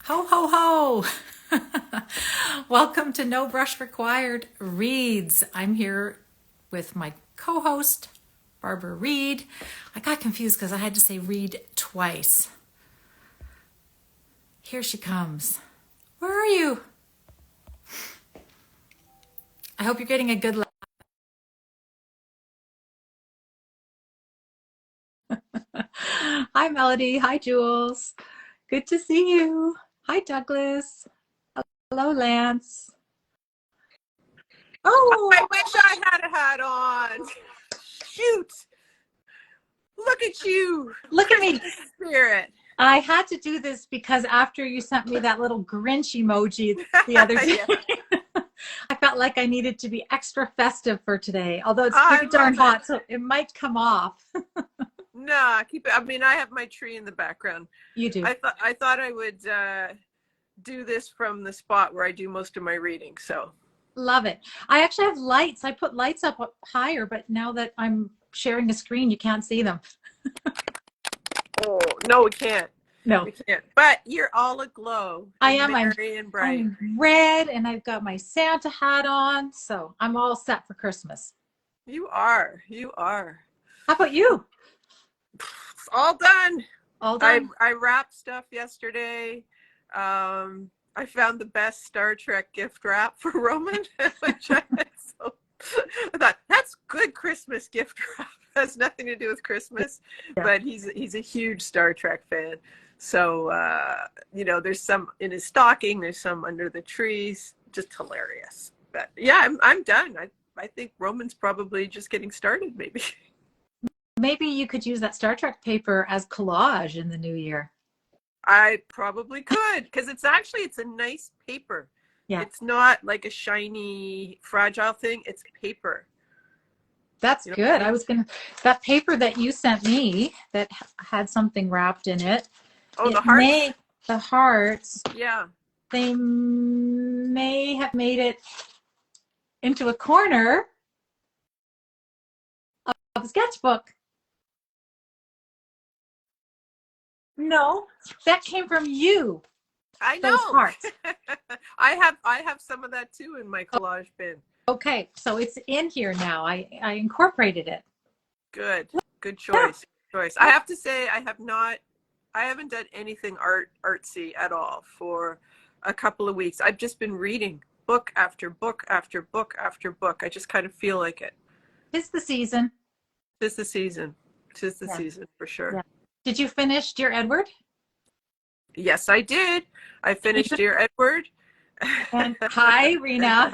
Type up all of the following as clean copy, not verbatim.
Ho, ho, ho. Welcome to No Brush Required Reads. I'm here with my co host, Barbara Reed. I got confused because I had to say read twice. Here she comes. Where are you? I hope you're getting a good laugh. Hi, Melody. Hi, Jules. Good to see you. Hi, Douglas. Hello, Lance. I Oh, wish I had a hat on. Shoot. Look at you. look at me. Christmas spirit. I had to do this because after you sent me that little Grinch emoji the other day, Yeah, I felt like I needed to be extra festive for today, although it's I pretty darn love it. hot, so it might come off. Nah, keep it. I mean, I have my tree in the background. You do. I thought I would do this from the spot where I do most of my reading. So, Love it. I actually have lights. I put lights up higher, but now that I'm sharing a screen, you can't see them. oh no, we can't. No, We can't. But you're all aglow I and am. merry and bright. I'm red and I've got my Santa hat on, so I'm all set for Christmas. You are. You are. How about you? It's all done. All I done? I wrapped stuff yesterday. I found the best Star Trek gift wrap for Roman, which so I thought that's good Christmas gift wrap. Has nothing to do with Christmas, Yeah. but he's a huge Star Trek fan. So there's some in his stocking, there's some under the trees, just hilarious. But yeah, I'm done. I think Roman's probably just getting started, maybe. Maybe you could use that Star Trek paper as collage in the new year. I probably could because it's a nice paper. Yeah, It's not like a shiny, fragile thing. It's paper. that's You know what I good. I mean? was gonna, that paper that you sent me that had something wrapped in it, Oh, the it hearts? may, the hearts, Yeah. they may have made it into a corner of a sketchbook. No, that came from you, I those know. hearts. I have some of that too in my collage bin. Okay, so it's in here now. I incorporated it. Good. Good Yeah, choice. Choice. I have to say I haven't done anything artsy at all for a couple of weeks. I've just been reading book after book after book after book. I just kind of feel like it. it's the season. Tis the season. Tis the Yeah, season for sure. yeah. Did you finish Dear Edward? Yes, I did. I finished Dear Edward. And hi, Rena.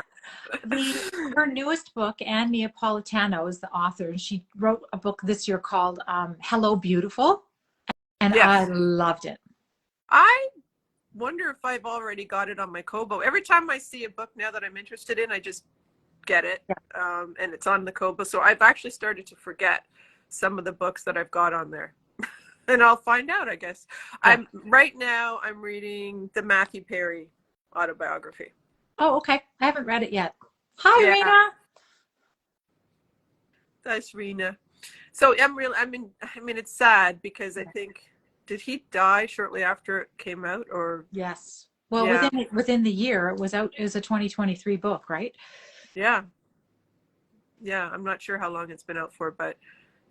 Her newest book, Anne Neapolitano, is the author, and she wrote a book this year called Hello Beautiful, and I Yes. loved it. I wonder if I've already got it on my Kobo. Every time I see a book now that I'm interested in, I just get it. Yeah, And it's on the Kobo. So I've actually started to forget some of the books that I've got on there. And I'll find out, I guess. yeah. I'm reading the Matthew Perry autobiography. Oh, okay. I haven't read it yet. Hi, Yeah, Rena. that's Rena. So I mean it's sad because I think did he die shortly after it came out or Yes. Well, yeah, within the year, it was out. It was a 2023 book, right? yeah. Yeah, I'm not sure how long it's been out for, but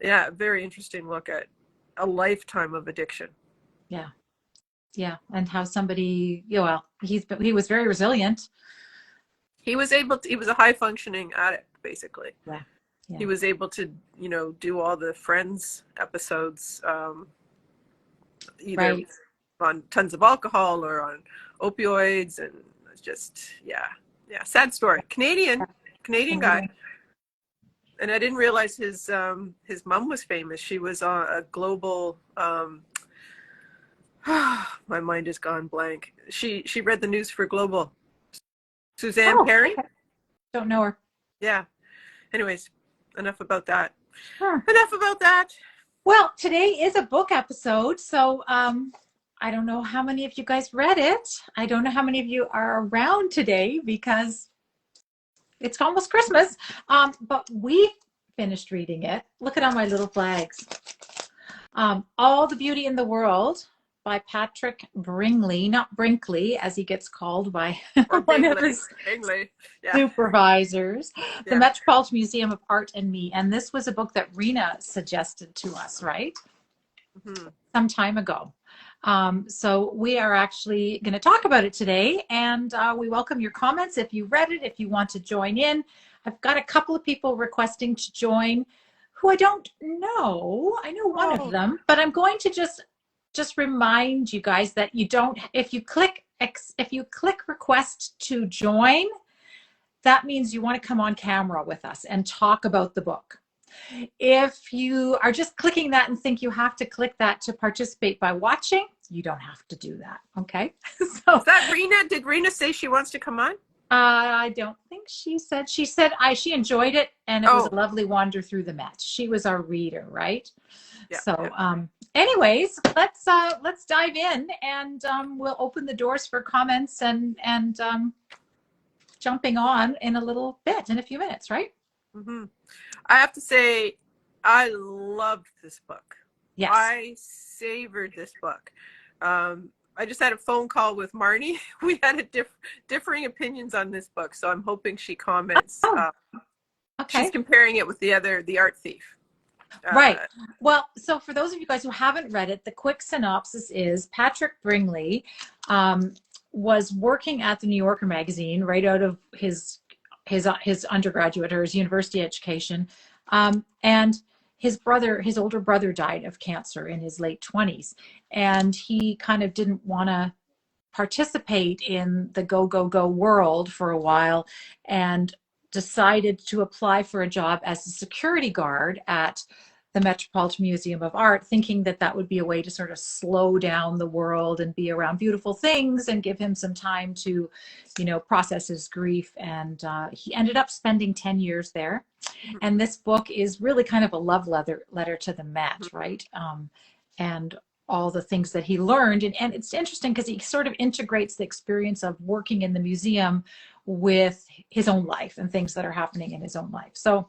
yeah, very interesting look at a lifetime of addiction. Yeah, yeah. And how somebody, yeah, well, he was very resilient. He was a high functioning addict, basically. Yeah, He yeah. was able to, do all the Friends episodes, either Right. on tons of alcohol or on opioids. And it's just, yeah, yeah, sad story. Canadian guy. And I didn't realize his mom was famous. She was on a global, my mind has gone blank. She read the news for Global. Suzanne Oh, Perry? okay. Don't know her. Yeah. Anyways, enough about that. Huh. Enough about that. Well, today is a book episode, so I don't know how many of you guys read it. I don't know how many of you are around today because it's almost Christmas. But we finished reading it. Look at all my little flags. All the Beauty in the World by Patrick Bringley, not Brinkley, as he gets called by Or one of Bingley. his Bingley. Yeah. supervisors. The Yeah. Metropolitan Museum of Art and Me. And this was a book that Rena suggested to us, right? Mm-hmm. Some time ago. So we are actually going to talk about it today, and we welcome your comments if you read it, if you want to join in. I've got a couple of people requesting to join who I don't know. I know one of them, but I'm going to just remind you guys that you don't, if you click request to join, that means you want to come on camera with us and talk about the book. If you are just clicking that and think you have to click that to participate by watching, you don't have to do that. Okay. So Is that Rena? Did Rena say she wants to come on? I don't think she said she enjoyed it and it was a lovely wander through the Met. She was our reader, right? Yeah. So anyways, let's dive in, and we'll open the doors for comments and jumping on in a little bit, in a few minutes, right? Mm-hmm. I have to say, I loved this book. Yes. I savored this book. I just had a phone call with Marnie. We had differing opinions on this book, so I'm hoping she comments. Okay. She's comparing it with the Art Thief. Right. Well, so for those of you guys who haven't read it, the quick synopsis is Patrick Bringley was working at the New Yorker magazine right out of his undergraduate or his university education, and his older brother died of cancer in his late 20s, and he kind of didn't want to participate in the go world for a while, and decided to apply for a job as a security guard at the Metropolitan Museum of Art, thinking that that would be a way to sort of slow down the world and be around beautiful things and give him some time to, process his grief. And he ended up spending 10 years there. And this book is really kind of a love letter to the Met, right? And all the things that he learned. And it's interesting because he sort of integrates the experience of working in the museum with his own life and things that are happening in his own life. So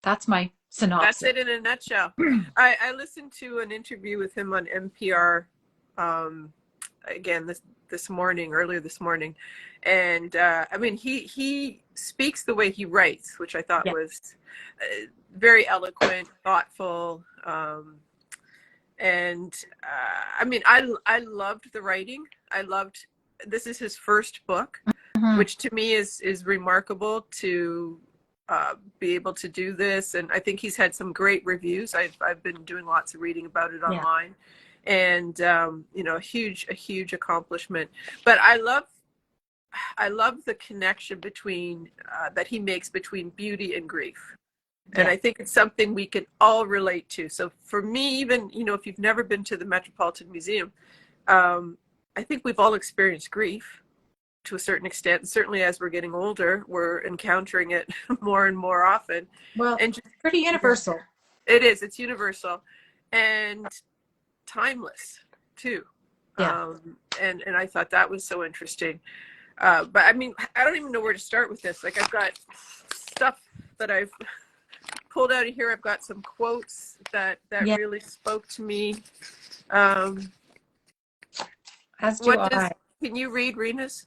that's my synopsis. That's it in a nutshell. I listened to an interview with him on NPR again earlier this morning, and I mean he speaks the way he writes, which I thought was very eloquent, thoughtful, and I mean I loved the writing. This is his first book, which to me is remarkable to be able to do this. And I think he's had some great reviews. I've been doing lots of reading about it online, and a huge accomplishment. But I love the connection between that he makes between beauty and grief. And I think it's something we can all relate to. So for me, even, if you've never been to the Metropolitan Museum, I think we've all experienced grief to a certain extent. And certainly as we're getting older, we're encountering it more and more often. Well, and just, pretty universal. It is. It's universal and timeless too. Yeah. And I thought that was so interesting. But I mean, I don't even know where to start with this. Like, I've got stuff that I've pulled out of here. I've got some quotes that really spoke to me. As do I. Can you read Rena's?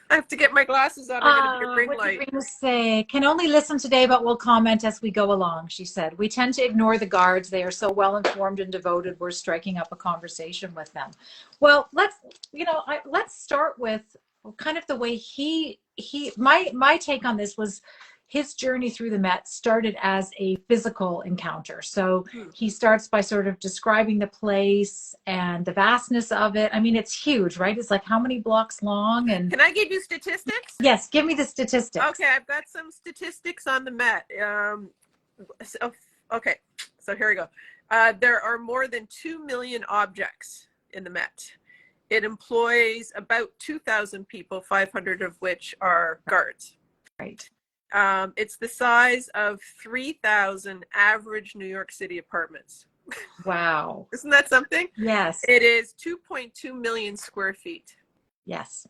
I have to get my glasses on. I'm going to bring light. What did Rena say? Can only listen today, but will comment as we go along, she said. We tend to ignore the guards. They are so well informed and devoted. We're striking up a conversation with them. Well, let's start with kind of the way my take on this was his journey through the Met started as a physical encounter. So he starts by sort of describing the place and the vastness of it. I mean, it's huge, right? It's like how many blocks long? And can I give you statistics? Yes, give me the statistics. Okay, I've got some statistics on the Met. Okay, so here we go. There are more than 2 million objects in the Met. It employs about 2,000 people, 500 of which are guards. Right. It's the size of 3,000 average New York City apartments. Wow. Isn't that something? Yes. It is 2.2 million square feet. Yes.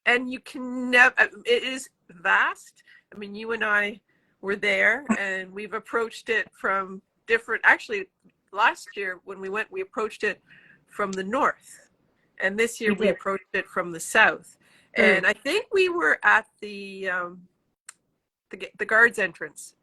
And you can never, it is vast. I mean, you and I were there, and we've approached it from different, actually last year when we went, we approached it from the north, and this year We we did. approached it from the south. True. And I think we were at the guards entrance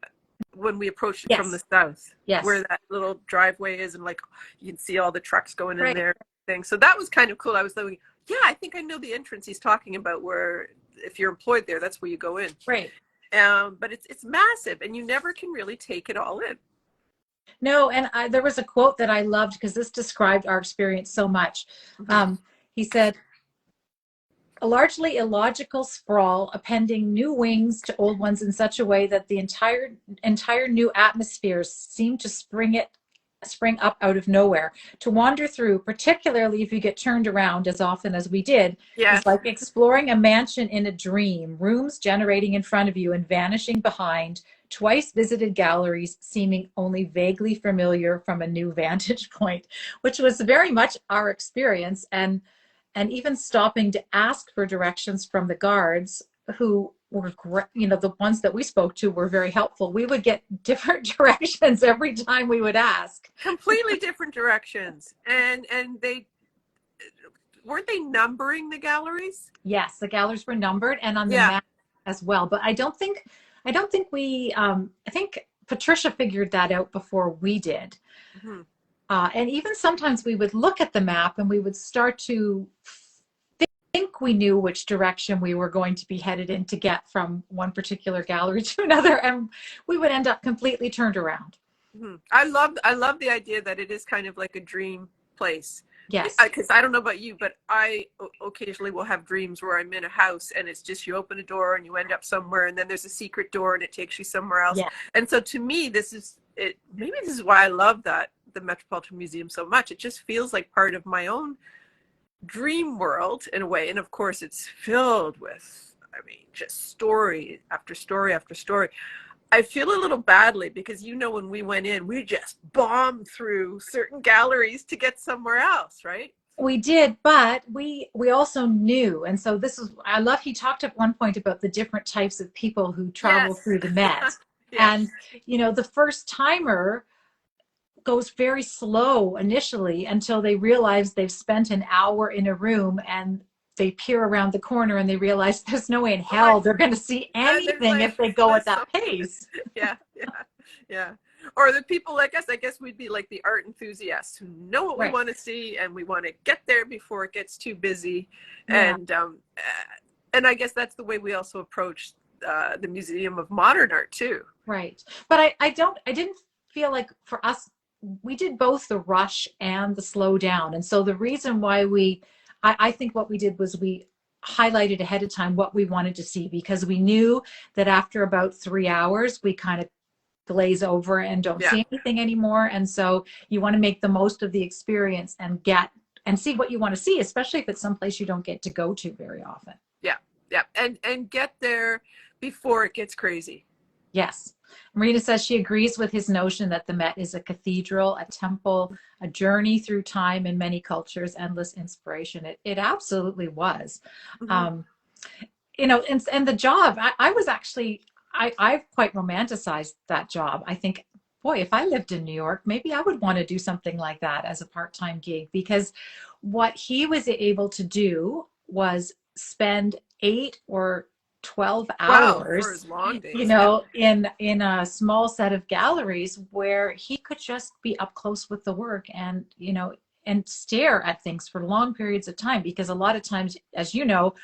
when we approached it from the Yes. south, where Yes. that little driveway is, and like you can see all the trucks going in Right. there. Thing. So that was kind of cool. I was thinking, yeah, I think I know the entrance he's talking about, where if you're employed there, that's where you go in. Right. But it's massive, and you never can really take it all in. No, and there was a quote that I loved because this described our experience so much. He said, a largely illogical sprawl appending new wings to old ones in such a way that the entire new atmospheres seem to spring up out of nowhere. To wander through, particularly if you get turned around as often as we did, Yes. is like exploring a mansion in a dream, rooms generating in front of you and vanishing behind, twice visited galleries seeming only vaguely familiar from a new vantage point, which was very much our experience. And even stopping to ask for directions from the guards, who were great, the ones that we spoke to were very helpful. We would get different directions every time we would ask. Completely different directions. And they weren't they numbering the galleries? Yes, the galleries were numbered and on the Yeah. map as well. But I don't think we I think Patricia figured that out before we did. Mm-hmm. And even sometimes we would look at the map and we would start to think we knew which direction we were going to be headed in to get from one particular gallery to another, and we would end up completely turned around. Mm-hmm. I love the idea that it is kind of like a dream place. Yes. Because I don't know about you, but I occasionally will have dreams where I'm in a house and it's just you open a door and you end up somewhere, and then there's a secret door and it takes you somewhere else. Yeah. And so to me, this is it. Maybe this is why I love the Metropolitan Museum so much. It just feels like part of my own dream world in a way. And of course, it's filled with, I mean, just story after story after story. I feel a little badly because, when we went in, we just bombed through certain galleries to get somewhere else, right? We did, but we also knew. And so I love, he talked at one point about the different types of people who travel Yes. through the Met. Yes. And, the first timer goes very slow initially until they realize they've spent an hour in a room, and they peer around the corner and they realize there's no way in hell they're going to see anything if they go at that pace. Yeah. Or the people like us, I guess we'd be like the art enthusiasts who know what we want to see, and we want to get there before it gets too busy. Yeah. And I guess that's the way we also approach the Museum of Modern Art too. Right. But I didn't feel like, for us, we did both the rush and the slow down. And so the reason why I think what we did was we highlighted ahead of time what we wanted to see, because we knew that after about 3 hours, we kind of glaze over and don't see anything anymore. And so you want to make the most of the experience and see what you want to see, especially if it's someplace you don't get to go to very often. Yeah. And get there before it gets crazy. Yes. Marina says she agrees with his notion that the Met is a cathedral, a temple, a journey through time and many cultures, endless inspiration. It absolutely was. Mm-hmm. And the job, I was actually, I've quite romanticized that job. I think, boy, if I lived in New York, maybe I would want to do something like that as a part-time gig, because what he was able to do was spend 8 or 12 hours, for his long days, in a small set of galleries where he could just be up close with the work and stare at things for long periods of time, because a lot of times, as you know,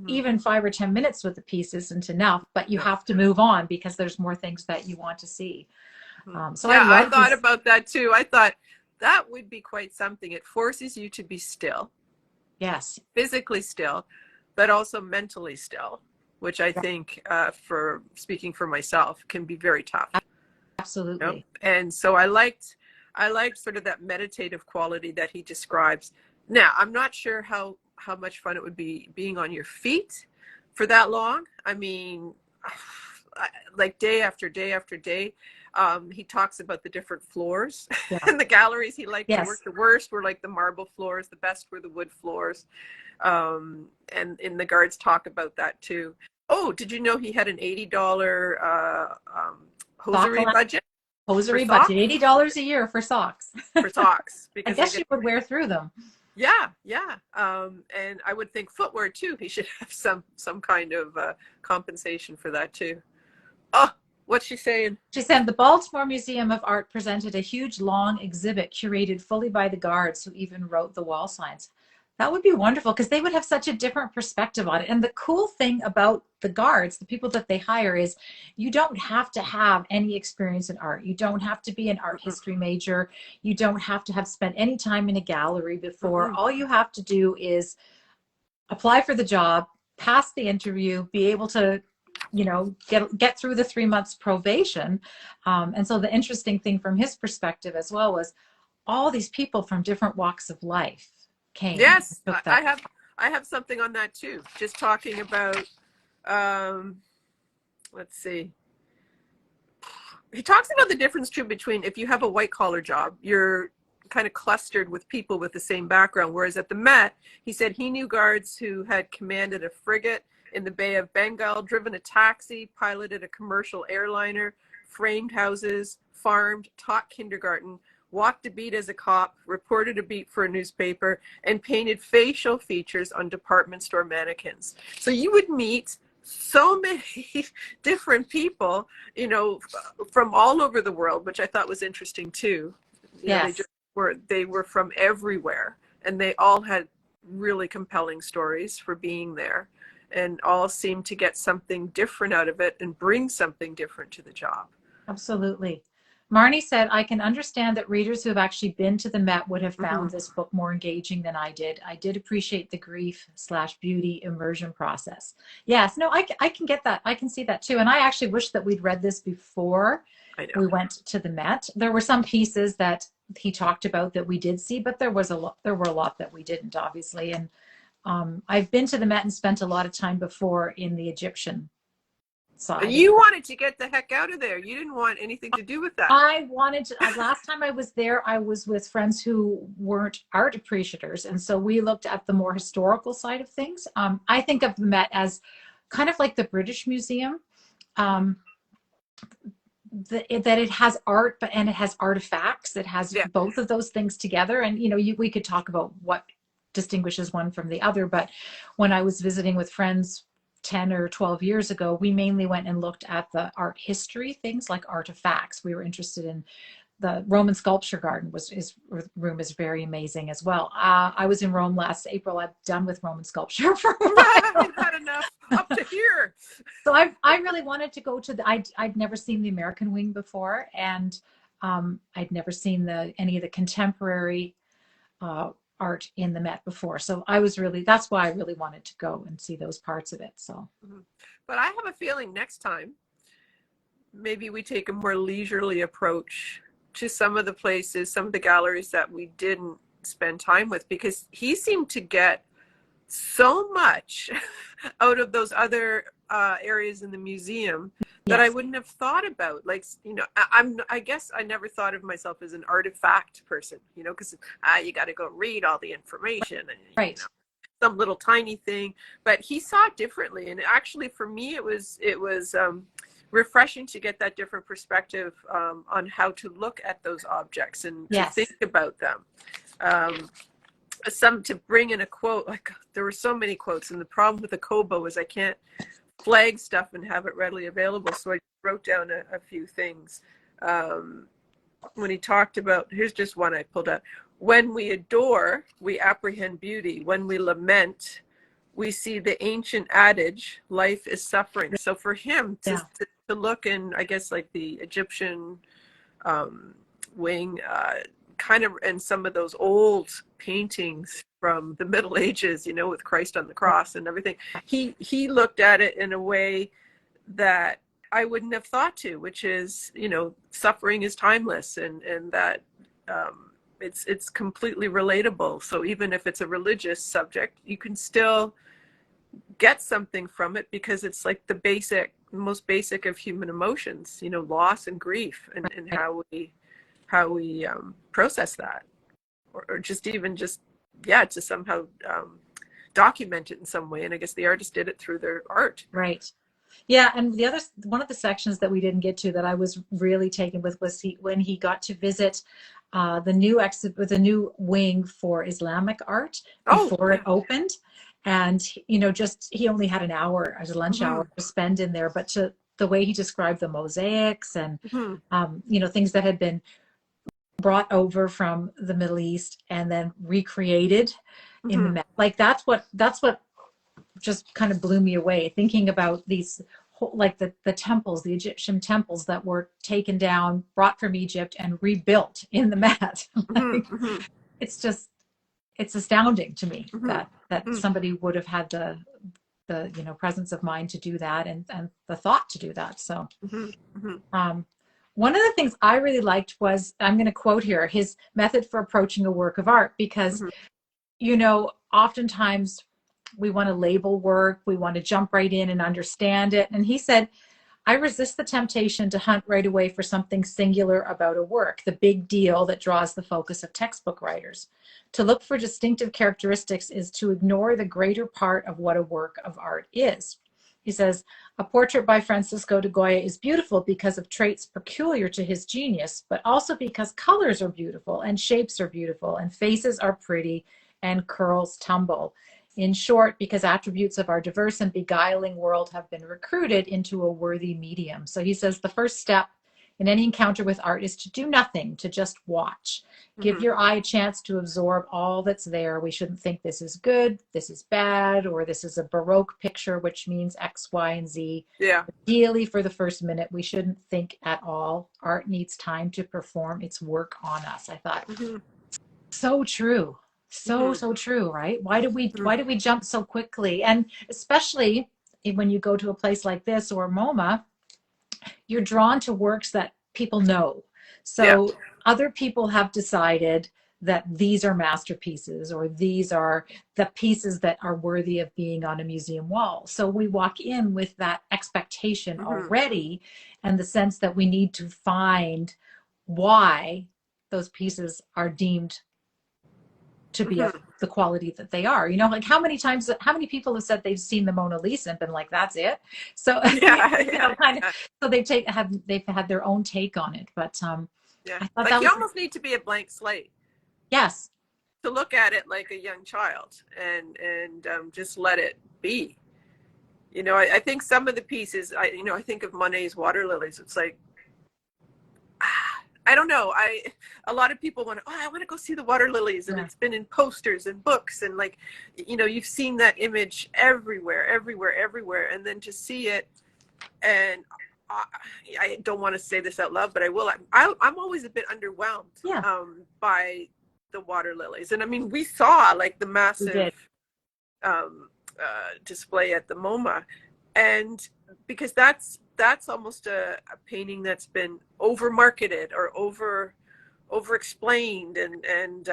even 5 or 10 minutes with a piece isn't enough, but you have to move on because there's more things that you want to see. I thought about that too. I thought that would be quite something. It forces you to be still. Yes. Physically still, but also mentally still, which I think, for speaking for myself, can be very tough. Absolutely. And so I liked sort of that meditative quality that he describes. Now, I'm not sure how much fun it would be being on your feet for that long. I mean, like day after day after day. He talks about the different floors in the galleries he liked to work. The worst were like the marble floors, the best were the wood floors. And in the guards talk about that too. Oh, did you know he had an $80 hosiery budget? for hosiery, but socks. $80 a year for socks. For socks, I because guess you would wear through them. yeah, yeah. And I would think footwear too. He should have some kind of compensation for that too. Oh, what's she saying? She said the Baltimore Museum of Art presented a huge long exhibit curated fully by the guards who even wrote the wall signs. That would be wonderful because they would have such a different perspective on it. And the cool thing about the guards, the people that they hire, is you don't have to have any experience in art. You don't have to be an art Mm-mm, history major. You don't have to have spent any time in a gallery before. mm-mm. All you have to do is apply for the job, pass the interview, be able to, get through the 3 months probation. And so the interesting thing from his perspective as well was all these people from different walks of life came and Yes, took I that. have something on that too. Just talking about um, let's see. He talks about the difference too between if you have a white collar job, you're kind of clustered with people with the same background. Whereas at the Met, he said he knew guards who had commanded a frigate in the Bay of Bengal, driven a taxi, piloted a commercial airliner, framed houses, farmed, taught kindergarten, walked a beat as a cop, reported a beat for a newspaper, and painted facial features on department store mannequins. So you would meet so many different people, from all over the world, which I thought was interesting too. Yes, They were from everywhere, and they all had really compelling stories for being there, and all seemed to get something different out of it and bring something different to the job. absolutely. Marnie said, I can understand that readers who have actually been to the Met would have Mm-hmm. found this book more engaging than I did. I did appreciate the grief/beauty immersion process. Yes, no, I can get that. I can see that too. And I actually wish that we'd read this before I know. we went to the Met. There were some pieces that he talked about that we did see, but there were a lot that we didn't, obviously. And I've been to the Met and spent a lot of time before in the Egyptian And side. you wanted to get the heck out of there. You didn't want anything to do with that. I wanted to, last time I was there, I was with friends who weren't art appreciators. And so we looked at the more historical side of things. I think of the Met as kind of like the British Museum, um, that it has art, and it has artifacts. It has Yeah. both of those things together. And, we could talk about what distinguishes one from the other. But when I was visiting with friends 10 or 12 years ago, we mainly went and looked at the art history, things like artifacts. We were interested in the Roman sculpture garden. His room is very amazing as well. I was in Rome last April. I'm done with Roman sculpture for a while. You've had enough up to here. So I really wanted to go to I'd never seen the American wing before, and I'd never seen any of the contemporary art in the Met before. So that's why I really wanted to go and see those parts of it. So, But I have a feeling next time, maybe we take a more leisurely approach to some of the places, some of the galleries that we didn't spend time with, because he seemed to get so much out of those other areas in the museum that I yes, wouldn't have thought about. Like, I guess I never thought of myself as an artifact person, because you got to go read all the information and right. some little tiny thing. But he saw it differently, and actually for me it was refreshing to get that different perspective on how to look at those objects and to Yes. think about them. Some to bring in a quote, like there were so many quotes, and the problem with the Kobo is I can't flag stuff and have it readily available, so I wrote down a few things. When he talked about, here's just one I pulled out: when we adore, we apprehend beauty; when we lament, we see the ancient adage, life is suffering. So for him to look in, I guess, like the Egyptian wing, kind of, and some of those old paintings from the Middle Ages, with Christ on the cross and everything, he looked at it in a way that I wouldn't have thought to, which is, suffering is timeless, and that it's completely relatable. So even if it's a religious subject, you can still get something from it, because it's like the most basic of human emotions, loss and grief, and how we process that, or just to somehow document it in some way. And I guess the artist did it through their art. Right. Yeah, and the other one of the sections that we didn't get to that I was really taken with was when he got to visit the new wing for Islamic art Oh, before it yeah. opened, and just he only had an hour as a lunch Mm-hmm. hour to spend in there, but to the way he described the mosaics and Mm-hmm. things that had been brought over from the Middle East and then recreated in the Mm-hmm. like that's what just kind of blew me away thinking about these like the temples, the Egyptian temples that were taken down, brought from Egypt and rebuilt in the Met. Like, Mm-hmm. Mm-hmm. it's just it's astounding to me Mm-hmm. that somebody would have had the presence of mind to do that and the thought to do that. So Mm-hmm. Mm-hmm. um one of the things I really liked was, I'm going to quote here, his method for approaching a work of art, because Mm-hmm. oftentimes we want to label work, we want to jump right in and understand it. And he said, I resist the temptation to hunt right away for something singular about a work, the big deal that draws the focus of textbook writers. To look for distinctive characteristics is to ignore the greater part of what a work of art is. He says, a portrait by Francisco de Goya is beautiful because of traits peculiar to his genius, but also because colors are beautiful and shapes are beautiful and faces are pretty and curls tumble. In short, because attributes of our diverse and beguiling world have been recruited into a worthy medium. So he says the first step in any encounter with art is to do nothing, to just watch. Give Mm-hmm. your eye a chance to absorb all that's there. We shouldn't think this is good, this is bad, or this is a Baroque picture, which means X, Y, and Z. Yeah. Ideally, for the first minute, we shouldn't think at all. Art needs time to perform its work on us. I thought, Mm-hmm. so true. So, Mm-hmm. so true, right? Why did we Mm-hmm. why did we jump so quickly? And especially when you go to a place like this or MoMA, you're drawn to works that people know. Yeah. So other people have decided that these are masterpieces or these are the pieces that are worthy of being on a museum wall. So we walk in with that expectation Mm-hmm. already, and the sense that we need to find why those pieces are deemed to be of Mm-hmm. the quality that they are. Like how many people have said they've seen the Mona Lisa and been like, that's it. So Yeah. Yeah. kind of, Yeah. so they've had their own take on it. But Yeah. I thought Like that you was, almost need to be a blank slate yes, to look at it like a young child and just let it be. I think some of the pieces, I think of Monet's Water Lilies. It's like, I don't know. A lot of people I want to go see the water lilies, and yeah, it's been in posters and books, and like, you've seen that image everywhere, everywhere, everywhere, and then to see it, and I, I don't want to say this out loud, but I will. I'm always a bit underwhelmed yeah, by the water lilies, and I mean, we saw like the we massive did. display at the MoMA, and because that's almost a painting that's been over marketed or over explained, and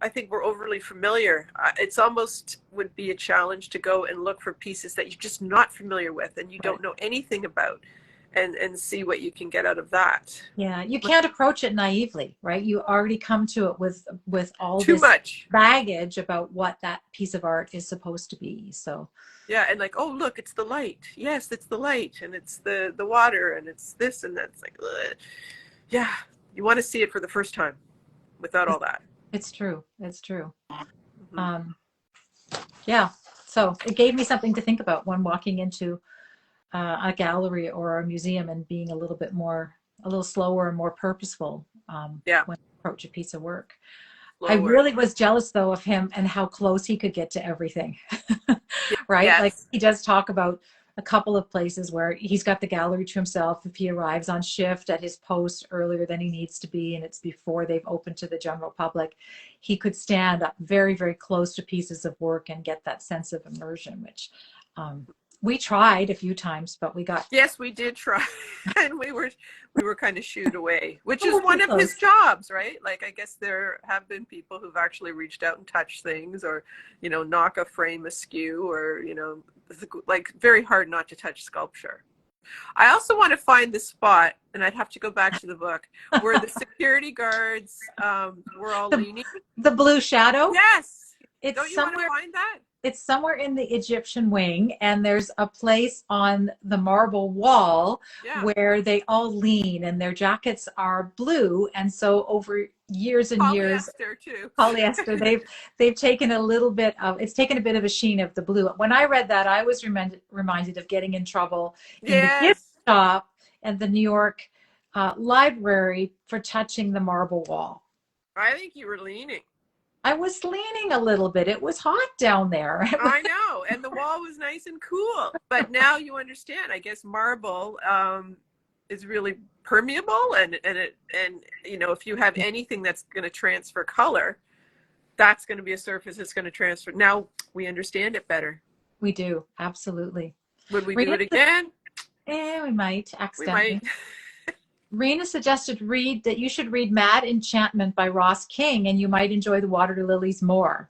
I think we're overly familiar. It's almost would be a challenge to go and look for pieces that you're just not familiar with and you Right. don't know anything about, and see what you can get out of that. Yeah, you can't approach it naively, right? You already come to it with all Too this much. baggage about what that piece of art is supposed to be. So Yeah, and like, oh look, it's the light. Yes, it's the light, and it's the water, and it's this and that's like, ugh. Yeah, you want to see it for the first time without all that. it's true. It's true. Mm-hmm. Um, yeah. So it gave me something to think about when walking into a gallery or a museum and being a little slower and more purposeful Yeah, when I approach a piece of work. I slower. really was jealous though of him and how close he could get to everything. Right? Like Yes. he does talk about a couple of places where he's got the gallery to himself if he arrives on shift at his post earlier than he needs to be and it's before they've opened to the general public. He could stand up very, very close to pieces of work and get that sense of immersion, which um, we tried a few times, but we got Yes, we did try, and we were kind of shooed away, which a is little too one of his close. jobs, right? Like, I guess there have been people who've actually reached out and touched things, or knock a frame askew, or like very hard not to touch sculpture. I also want to find the spot, and I'd have to go back to the book where the security guards were all the, leaning. the blue shadow. Yes. Don't it's you want to somewhere find that? it's somewhere in the Egyptian wing, and there's a place on the marble wall Yeah. where they all lean, and their jackets are blue. And so over years and years, Polyester too. polyester, they've taken a little bit of it's taken a bit of a sheen of the blue. When I read that, I was reminded of getting in trouble in the gift Yes. shop at the New York library for touching the marble wall. I think you were leaning. I was leaning a little bit. It was hot down there. I know, and the wall was nice and cool. But now you understand. I guess marble is really permeable, and you know, if you have anything that's going to transfer color, that's going to be a surface that's going to transfer. Now we understand it better. We do, absolutely. Would we do Rena, it again? we might We accidentally. might. Rena suggested that you should read Mad Enchantment by Ross King, and you might enjoy The Water Lilies more.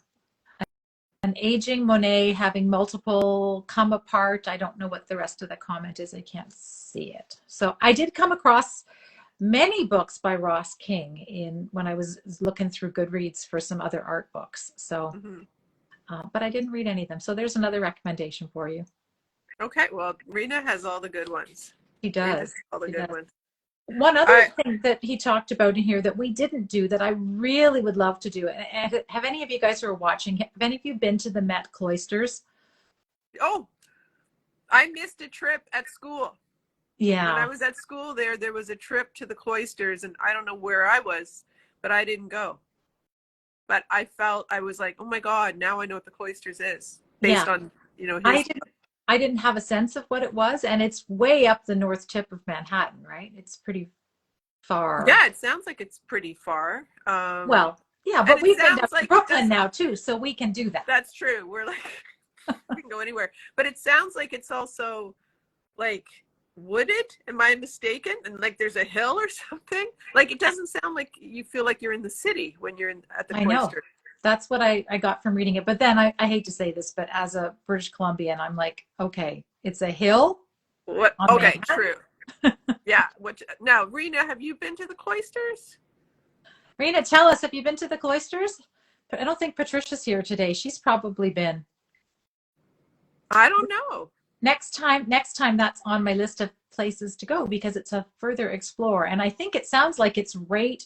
An aging Monet having multiple come apart. I don't know what the rest of the comment is. I can't see it. So I did come across many books by Ross King when I was looking through Goodreads for some other art books. So, but I didn't read any of them. So there's another recommendation for you. Okay, well, Rena has all the good ones. She does. All the good ones. One other thing that he talked about in here that we didn't do that I really would love to do, and have any of you guys who are watching, have any of you been to the Met Cloisters? Oh, I missed a trip at school. Yeah. When I was at school there was a trip to the cloisters, and I don't know where I was, but I didn't go. But I was like, oh my God, now I know what the cloisters is based on, you know, I didn't have a sense of what it was, and it's way up the north tip of Manhattan, right? It's pretty far. Yeah, it sounds like it's pretty far. Well, yeah, but we've been down to Brooklyn now too, so we can do that. That's true. We're like, we can go anywhere. But it sounds like it's also like wooded. Am I mistaken? And like there's a hill or something? Like it doesn't sound like you feel like you're in the city when you're at the cloister. That's what I got from reading it. But then I hate to say this, but as a British Columbian, I'm like, okay, it's a hill. What? Okay, true. Yeah. Now, Rena, have you been to the cloisters? Rena, tell us, have you been to the cloisters? But I don't think Patricia's here today. She's probably been. I don't know. Next time that's on my list of places to go because it's a further explore. And I think it sounds like it's right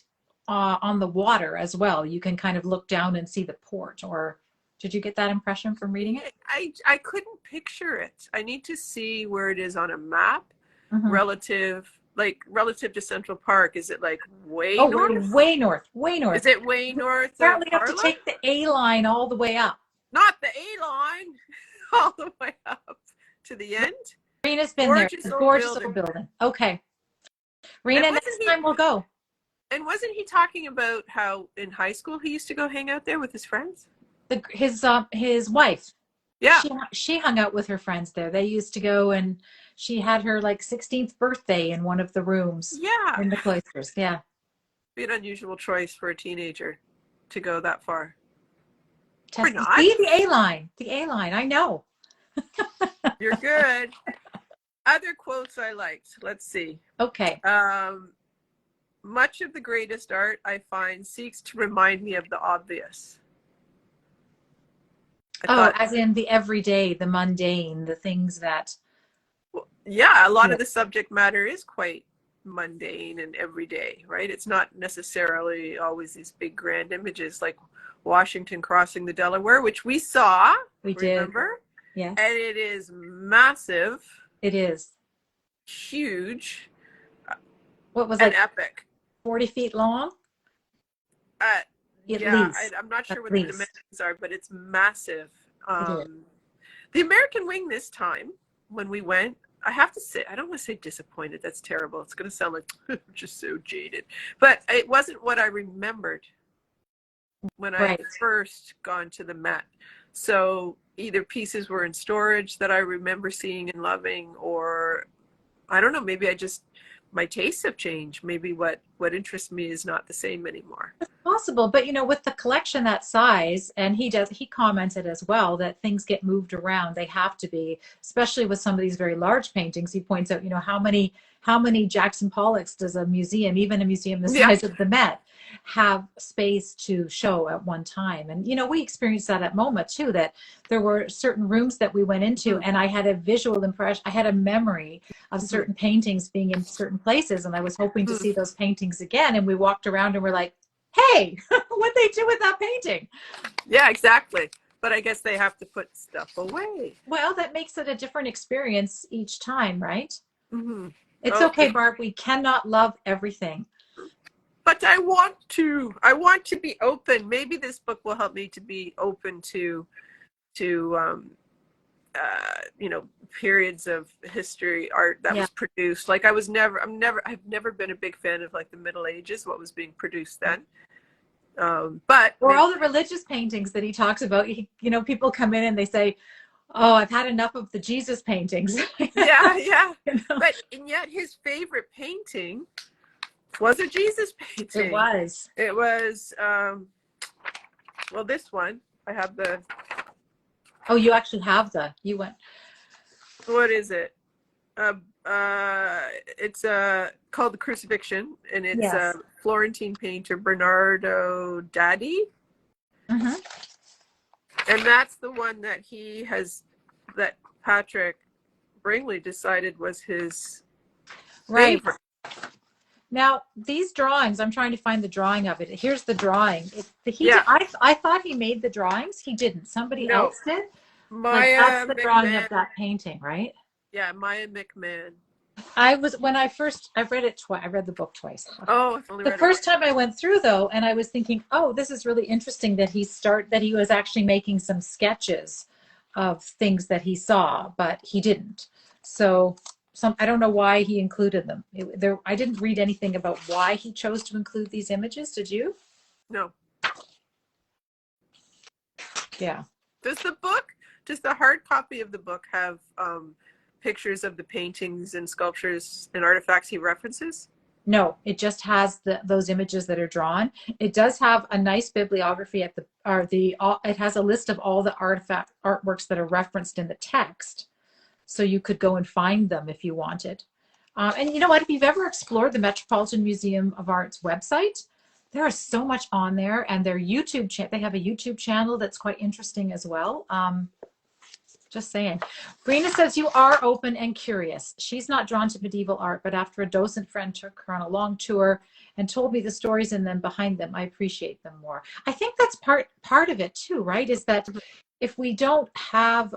on the water as well. You can kind of look down and see the port. Or did you get that impression from reading it? I couldn't picture it. I need to see where it is on a map relative to Central Park. Is it like way north? Way north. Is it way north? Apparently you have to take the A line all the way up. Not the A line, all the way up to the end. Rena's been there. It's a gorgeous old building. Okay. Rena, next time we'll go. And wasn't he talking about how in high school he used to go hang out there with his friends? His wife. Yeah. She hung out with her friends there. They used to go, and she had her like 16th birthday in one of the rooms. Yeah. In the cloisters. Yeah. Be an unusual choice for a teenager to go that far. Or not. See the A line. The A line. I know. You're good. Other quotes I liked. Let's see. Okay. Much of the greatest art, I find, seeks to remind me of the obvious. As in the everyday, the mundane, the things that... Well, yeah, a lot of the subject matter is quite mundane and everyday, right? It's not necessarily always these big grand images like Washington crossing the Delaware, which we saw. Remember? Yeah. And it is massive. It is. Huge. What was it? An epic. 40 feet long? At least. I'm not sure what the dimensions are, but it's massive. The American Wing this time, when we went, I have to say, I don't want to say disappointed. That's terrible. It's going to sound like I'm just so jaded. But it wasn't what I remembered when I first gone to the Met. So either pieces were in storage that I remember seeing and loving, or I don't know, maybe my tastes have changed. Maybe what interests me is not the same anymore. It's possible, but with the collection that size, and he commented as well that things get moved around. They have to be, especially with some of these very large paintings. He points out, how many Jackson Pollocks does a museum, even a museum the Yeah. size of the Met, have space to show at one time? And we experienced that at MoMA too, that there were certain rooms that we went into, and I had a visual impression, I had a memory of Mhm. certain paintings being in certain places, and I was hoping to see those paintings again, and we walked around and we're like, hey, what'd they do with that painting? Yeah, exactly. But I guess they have to put stuff away. Well, that makes it a different experience each time, right? Mm-hmm. It's Oh, okay, Barb, we cannot love everything. but I want to be open. Maybe this book will help me to be open to periods of history, art that Yeah. was produced. Like I've never been a big fan of like the Middle Ages, what was being produced then. But Or all the religious paintings that he talks about. People come in and they say, oh, I've had enough of the Jesus paintings. yeah, yeah. You know? And yet his favorite painting was a Jesus painting. It was. It was, well, this one. I have the. Oh, you actually have you went. What is it? It's called The Crucifixion, and it's Yes. Florentine painter Bernardo Daddi. Mm-hmm. And that's the one that that Patrick Bringley decided was his Right. favorite. Now, these drawings, I'm trying to find the drawing of it. Here's the drawing. Yeah. I thought he made the drawings. He didn't. Somebody No. else did. Maya That's the drawing McMahon. of that painting, right? Yeah, Maya McMahon. I read it twice. I read the book twice. Oh, I've only The read first time I went through though, and I was thinking, oh, this is really interesting that he was actually making some sketches of things that he saw, but he didn't. So I don't know why he included them. I didn't read anything about why he chose to include these images. Did you? No. Yeah. Does the hard copy of the book have pictures of the paintings and sculptures and artifacts he references? No, it just has those images that are drawn. It does have a nice bibliography it has a list of all the artworks that are referenced in the text. So you could go and find them if you wanted. And you know what? If you've ever explored the Metropolitan Museum of Art's website, there is so much on there, and their YouTube channel, they have a YouTube channel that's quite interesting as well. Just saying. Brina says you are open and curious. She's not drawn to medieval art, but after a docent friend took her on a long tour and told me the stories and then behind them, I appreciate them more. I think that's part of it too, right? Is that if we don't have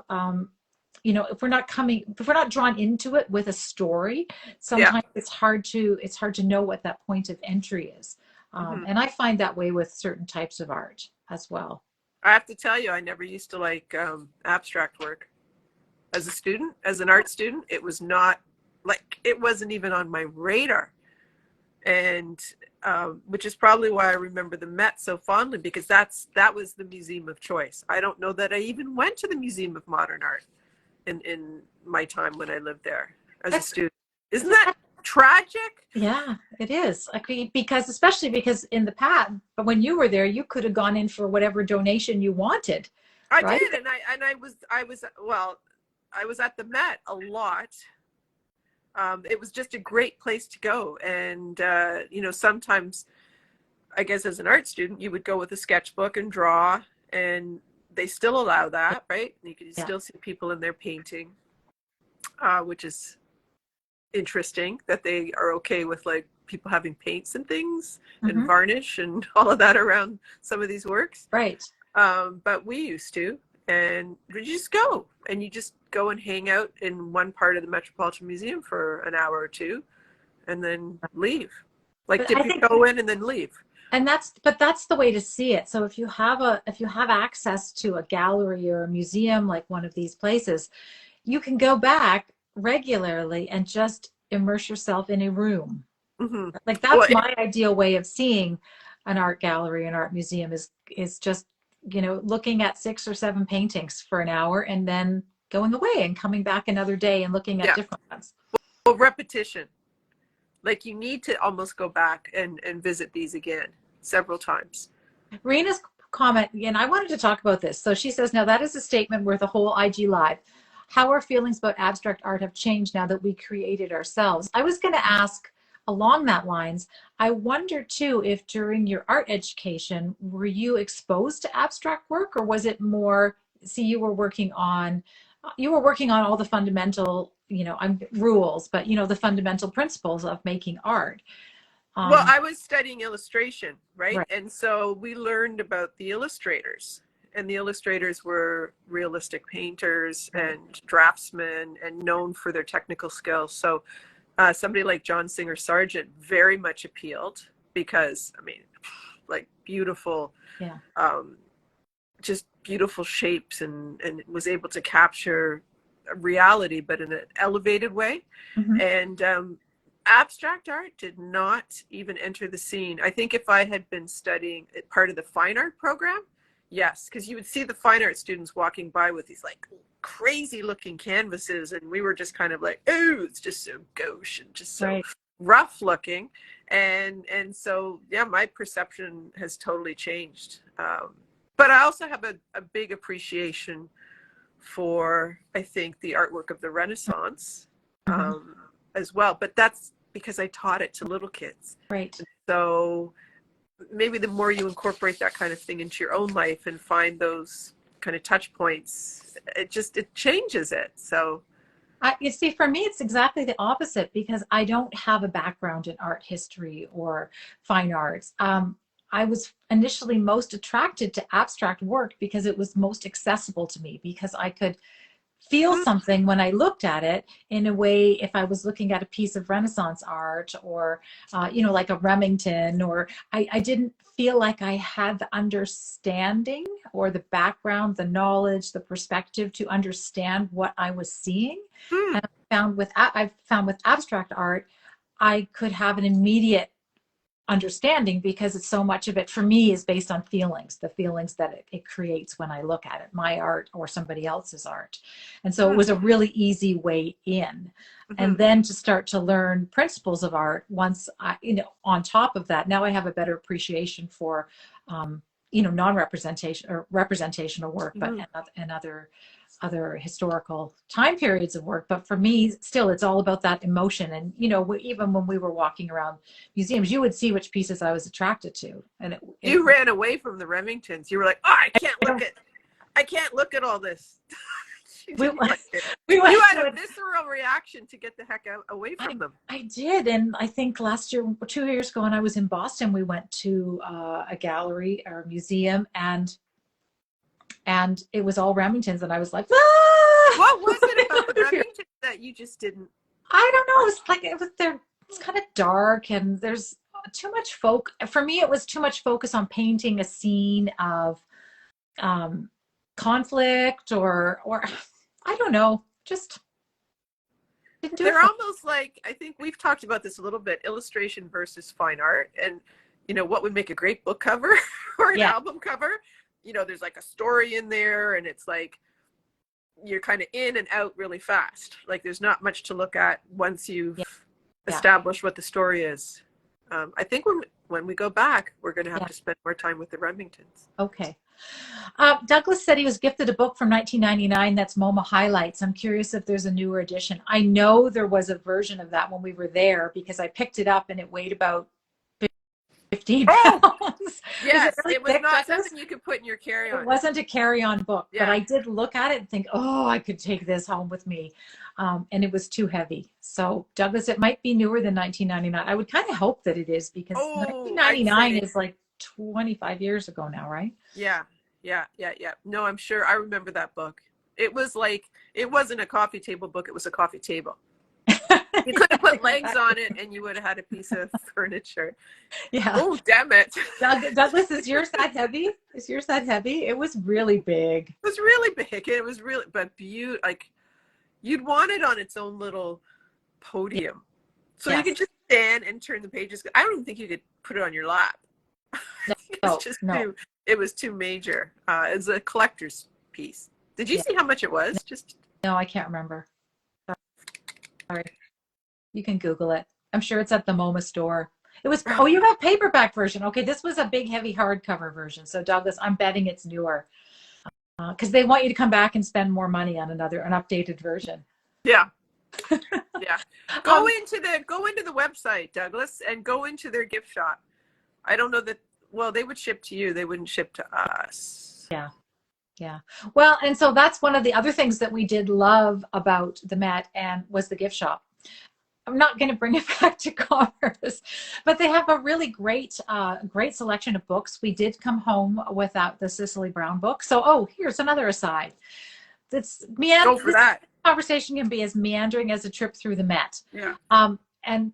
if we're not drawn into it with a story, sometimes it's hard to know what that point of entry is. And I find that way with certain types of art as well. I have to tell you, I never used to like abstract work. As a student, as an art student, it wasn't even on my radar. And which is probably why I remember the Met so fondly, because that was the museum of choice. I don't know that I even went to the Museum of Modern Art in my time when I lived there as a student. Isn't that tragic? Yeah, it is. Especially because in the past, but when you were there, you could have gone in for whatever donation you wanted. I right? did, and I was at the Met a lot. It was just a great place to go, and sometimes, I guess as an art student, you would go with a sketchbook and draw, and they still allow that, right? You can still see people in their painting, which is interesting that they are okay with like people having paints and things and varnish and all of that around some of these works. Right. But we used to, and you just go and hang out in one part of the Metropolitan Museum for an hour or two and then leave. Like dip your toe in and then leave. And that's the way to see it. So if you have access to a gallery or a museum like one of these places, you can go back regularly and just immerse yourself in a room. Like that's my ideal way of seeing an art gallery, an art museum is just, looking at 6 or 7 paintings for an hour and then going away and coming back another day and looking at different ones. Well, repetition. Like you need to almost go back and visit these again. several times. Rena's comment, and I wanted to talk about this. So she says, now that is a statement worth a whole IG Live. How our feelings about abstract art have changed now that we created ourselves. I was going to ask along that lines, I wonder too if during your art education, were you exposed to abstract work, or was it more, see, you were working on all the fundamental, rules, but the fundamental principles of making art. Well, I was studying illustration, right? Right. And so we learned about the illustrators, and the illustrators were realistic painters and draftsmen and known for their technical skills. So somebody like John Singer Sargent very much appealed because, I mean, like beautiful, Yeah. Just beautiful shapes, and was able to capture reality, but in an elevated way. Mm-hmm. And abstract art did not even enter the scene. I think if I had been studying part of the fine art program, yes, because you would see the fine art students walking by with these like crazy looking canvases, and we were just kind of like, oh, it's just so gauche and just so Right. rough looking. And so, yeah, my perception has totally changed. But I also have a big appreciation for, I think, the artwork of the Renaissance. Mm-hmm. As well, but that's because I taught it to little kids. Right. So maybe the more you incorporate that kind of thing into your own life and find those kind of touch points, it changes it. So You see, for me, it's exactly the opposite, because I don't have a background in art history or fine arts. I was initially most attracted to abstract work because it was most accessible to me, because I could feel something when I looked at it in a way. If I was looking at a piece of Renaissance art, or like a Remington, or I didn't feel like I had the understanding or the background, the knowledge, the perspective to understand what I was seeing. And I found with abstract art, I could have an immediate understanding, because it's so much of it for me is based on feelings, the feelings that it creates when I look at it, my art or somebody else's art. And so it was a really easy way in. And then to start to learn principles of art, once I, on top of that, now I have a better appreciation for non-representation or representational work, but and other historical time periods of work. But for me, still, it's all about that emotion. And even when we were walking around museums, you would see which pieces I was attracted to. And you ran away from the Remingtons. You were like, oh, I can't look at all this. We you had a visceral reaction to get the heck away from them. I did. And I think last year, 2 years ago, when I was in Boston, we went to a gallery or a museum, and it was all Remingtons, and I was like, ah! What was it about the Remingtons that you just didn't? I don't know. It's kind of dark, and there's too much for me, it was too much focus on painting a scene of conflict, or I don't know, just didn't do it. They're almost like, I think we've talked about this a little bit, illustration versus fine art, and what would make a great book cover or an album cover. There's like a story in there, and it's like you're kind of in and out really fast. Like there's not much to look at once you've established what the story is. I think when we go back, we're going to have to spend more time with the Remingtons. Okay. Douglas said he was gifted a book from 1999 that's MoMA Highlights. I'm curious if there's a newer edition. I know there was a version of that when we were there, because I picked it up and it weighed about 15 pounds. Yes, it was not something you could put in your carry-on. It wasn't a carry-on book, Yeah. but I did look at it and think, oh, I could take this home with me. And it was too heavy. So, Douglas, it might be newer than 1999. I would kind of hope that it is, because 1999 is like 25 years ago now, right? Yeah. No, I'm sure. I remember that book. It was like, it wasn't a coffee table book. It was a coffee table. You could have put legs on it and you would have had a piece of furniture. Yeah. Oh, damn it. Douglas, is yours that heavy? Is yours that heavy? It was really big. It was really big. It was really, but beautiful. Like, you'd want it on its own little podium. So you could just stand and turn the pages. I don't even think you could put it on your lap. It was too major. It's a collector's piece. Did you see how much it was? No, I can't remember. Sorry. You can Google it. I'm sure it's at the MoMA store. It was, oh, you have paperback version. Okay, this was a big, heavy hardcover version. So Douglas, I'm betting it's newer because they want you to come back and spend more money on an updated version. Yeah. Yeah. Um, Go into the website, Douglas, and go into their gift shop. I don't know that, well, they would ship to you. They wouldn't ship to us. yeah. Yeah. Well, and so that's one of the other things that we did love about the Met and was the gift shop. I'm not going to bring it back to commerce, but they have a really great, great selection of books. We did come home without the Cicely Brown book. So, oh, here's another aside. This Go for that. Conversation can be as meandering as a trip through the Met. Yeah. And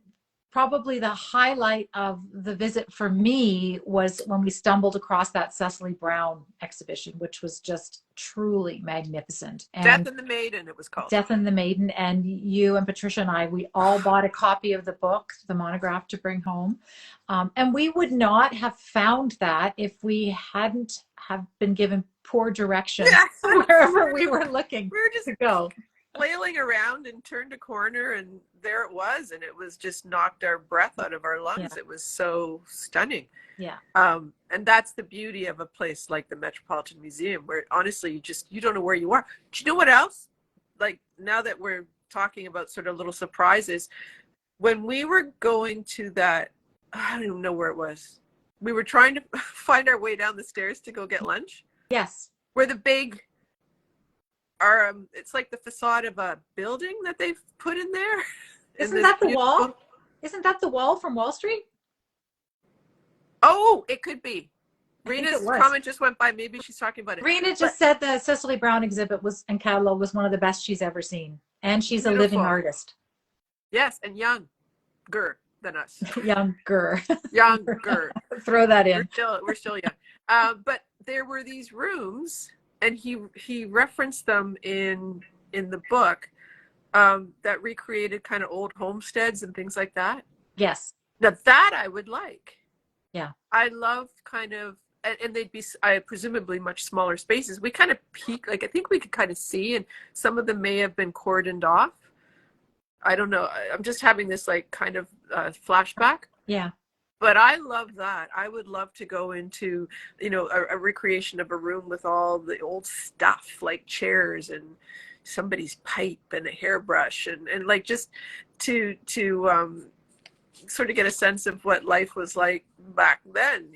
probably the highlight of the visit for me was when we stumbled across that Cecily Brown exhibition, which was just truly magnificent. And Death and the Maiden, it was called. Death and the Maiden. And you and Patricia and I, we all bought a copy of the book, the monograph, to bring home. And we would not have found that if we hadn't have been given poor direction wherever we were looking We were just to go. flailing around and turned a corner, and there it was, and it was just knocked our breath out of our lungs. Yeah. It was so stunning. Yeah. And that's the beauty of a place like the Metropolitan Museum, where honestly you don't know where you are. Do you know what else? Like, now that we're talking about sort of little surprises, when we were going to that, I don't even know where it was. We were trying to find our way down the stairs to go get lunch. Yes. Where the big it's like the facade of a building that they've put in there. Isn't that the wall? Isn't that the wall from Wall Street? Oh, it could be. Rena's comment just went by. Maybe she's talking about it. Rena just said the Cecily Brown exhibit and catalog was one of the best she's ever seen. And she's Beautiful. A living artist. Yes, and younger than us. Younger. Younger. Throw that in. We're still young. But there were these rooms, and he referenced them in the book, that recreated kind of old homesteads and things like that. Yes. Now that I would like. Yeah. I love kind of, and they'd be presumably much smaller spaces. We kind of peek, like I think we could kind of see, and some of them may have been cordoned off. I don't know. I'm just having this like kind of flashback. Yeah. But I love that. I would love to go into, a recreation of a room with all the old stuff, like chairs and somebody's pipe and a hairbrush, and like just to sort of get a sense of what life was like back then.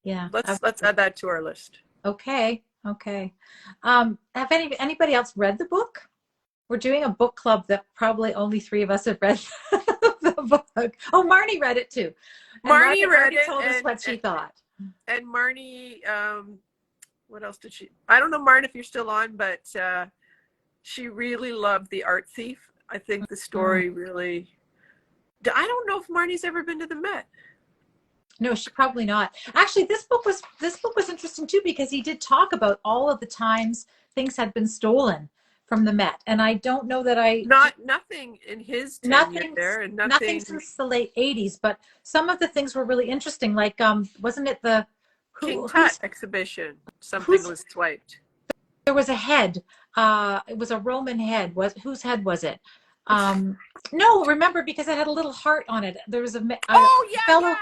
Yeah. Let's add that to our list. Okay. Have anybody else read the book? We're doing a book club that probably only 3 of us have read the book. Oh, Marnie read it too. And Marnie read it. Told us what she thought. And Marnie, what else did she? I don't know, Marnie, if you're still on, but she really loved The Art Thief. I think the story really. I don't know if Marnie's ever been to the Met. No, she probably not. Actually, this book was interesting too, because he did talk about all of the times things had been stolen from the Met, and I don't know that nothing in his tenure there, and nothing since the late 80s, but some of the things were really interesting. Like, wasn't it the King Tut exhibition? Something was swiped. There was a head. It was a Roman head. Whose head was it? No, remember, because it had a little heart on it. There was a fellow.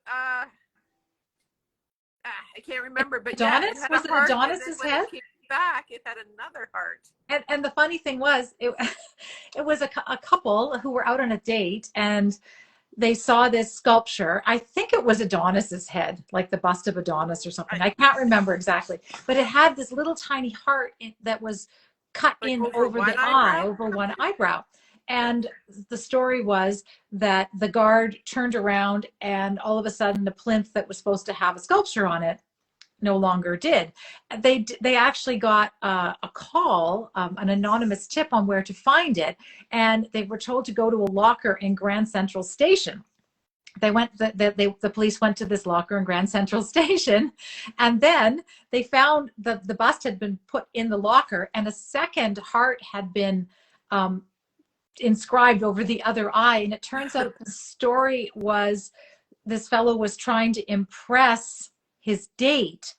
I can't remember, but Adonis? Was it Adonis's head? Back, it had another heart. And the funny thing was, it was a couple who were out on a date, and they saw this sculpture. I think it was Adonis's head, like the bust of Adonis or something. I can't remember exactly, but it had this little tiny heart that was cut like in over the eye, over one eyebrow. And the story was that the guard turned around, and all of a sudden the plinth that was supposed to have a sculpture on it no longer did. They actually got a call, an anonymous tip on where to find it, and they were told to go to a locker in Grand Central Station. The police went to this locker in Grand Central Station, and then they found the bust had been put in the locker, and a second heart had been inscribed over the other eye. And it turns out the story was this fellow was trying to impress his date.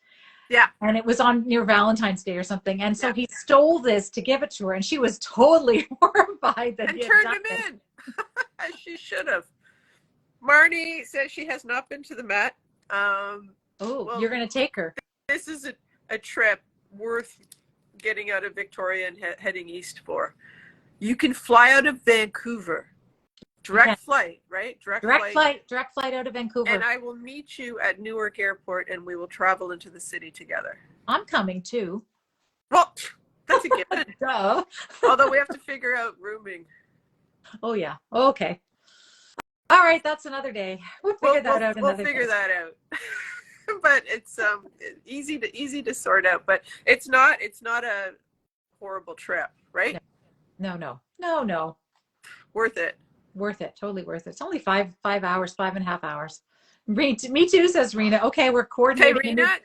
Yeah. And it was near Valentine's Day or something. And so he stole this to give it to her, and she was totally horrified that and he had turned done him it. in. As she should have. Marnie says she has not been to the Met. Oh, Well, you're going to take her. this is a trip worth getting out of Victoria and heading east for. You can fly out of Vancouver. You can. Direct flight, right? Direct flight out of And Vancouver. I will meet you at Newark Airport and we will travel into the city together. I'm coming too. Well, that's a given. Duh. Although we have to figure out rooming. Oh, yeah. Okay. All right. That's another day. We'll figure that out We'll another figure day. that out. But it's easy to sort out. But it's not a horrible trip, right? No. Worth it. Worth it. Totally worth it. It's only 5 hours, 5.5 hours. Me too, says Rena. Okay, we're Okay, coordinating. Rena,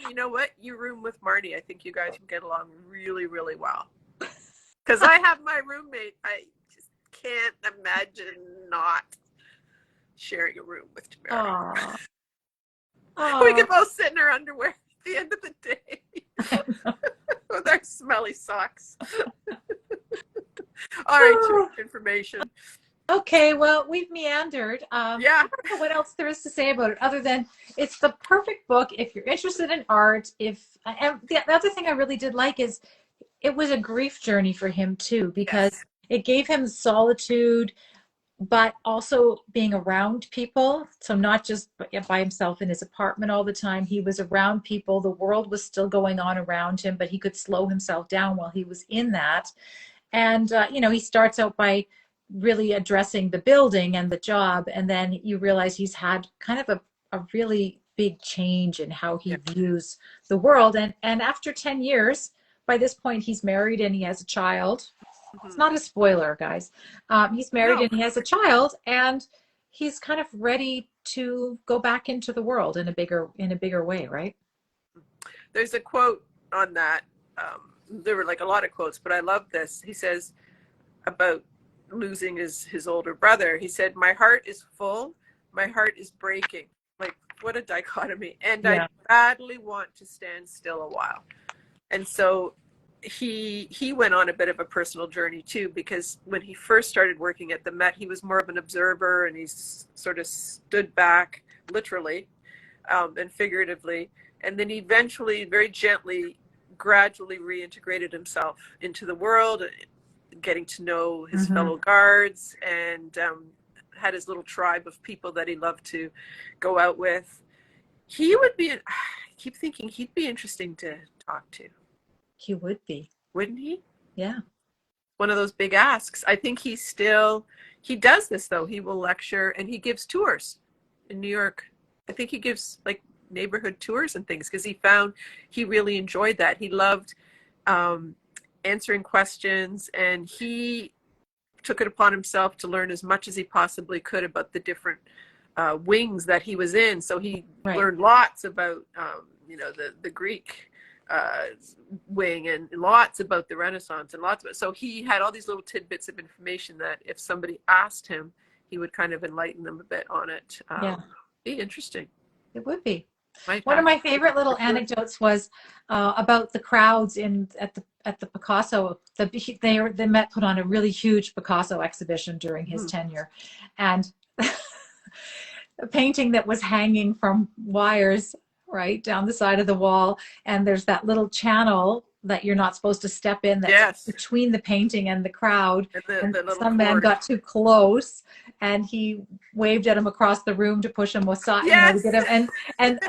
you know what? You room with Marty. I think you guys will get along really, really well. Because I have my roommate. I just can't imagine not sharing a room with Tamara. Aww. We could Aww. both sit in our underwear at the end of the day with our smelly socks. All right, too much information. Okay, well, we've meandered. Yeah. I don't know what else there is to say about it other than it's the perfect book if you're interested in art. And the other thing I really did like is it was a grief journey for him too, because Yes. it gave him solitude, but also being around people. So not just by himself in his apartment all the time. He was around people. The world was still going on around him, but he could slow himself down while he was in that. And, he starts out by really addressing the building and the job. And then you realize he's had kind of a really big change in how he views the world. And after 10 years, by this point, he's married and he has a child. It's not a spoiler, guys. He's married and he has a child, and he's kind of ready to go back into the world in a bigger way, right? There's a quote on that. There were like a lot of quotes, but I love this. He says about losing his older brother. He said, "My heart is full. My heart is breaking." Like, what a dichotomy. And Yeah. I badly want to stand still a while. And so he went on a bit of a personal journey too, because when he first started working at the Met, he was more of an observer, and he's sort of stood back literally and figuratively. And then eventually, very gently, gradually reintegrated himself into the world, getting to know his fellow guards, and had his little tribe of people that he loved to go out with. He would be, I keep thinking he'd be interesting to talk to. He would be. Wouldn't he? Yeah. One of those big asks. I think he does this though. He will lecture and he gives tours in New York. I think he gives like neighborhood tours and things because he found he really enjoyed that. He loved answering questions, and he took it upon himself to learn as much as he possibly could about the different wings that he was in. So he learned lots about the Greek wing, and lots about the Renaissance, and so he had all these little tidbits of information that if somebody asked him, he would kind of enlighten them a bit on it. Be interesting. It would be. One of my favorite little anecdotes was about the crowds at the Picasso. The Met put on a really huge Picasso exhibition during his tenure, and a painting that was hanging from wires right down the side of the wall, and there's that little channel that you're not supposed to step in that's between the painting and the crowd, and some man got too close and he waved at him across the room to push him aside, to get him, and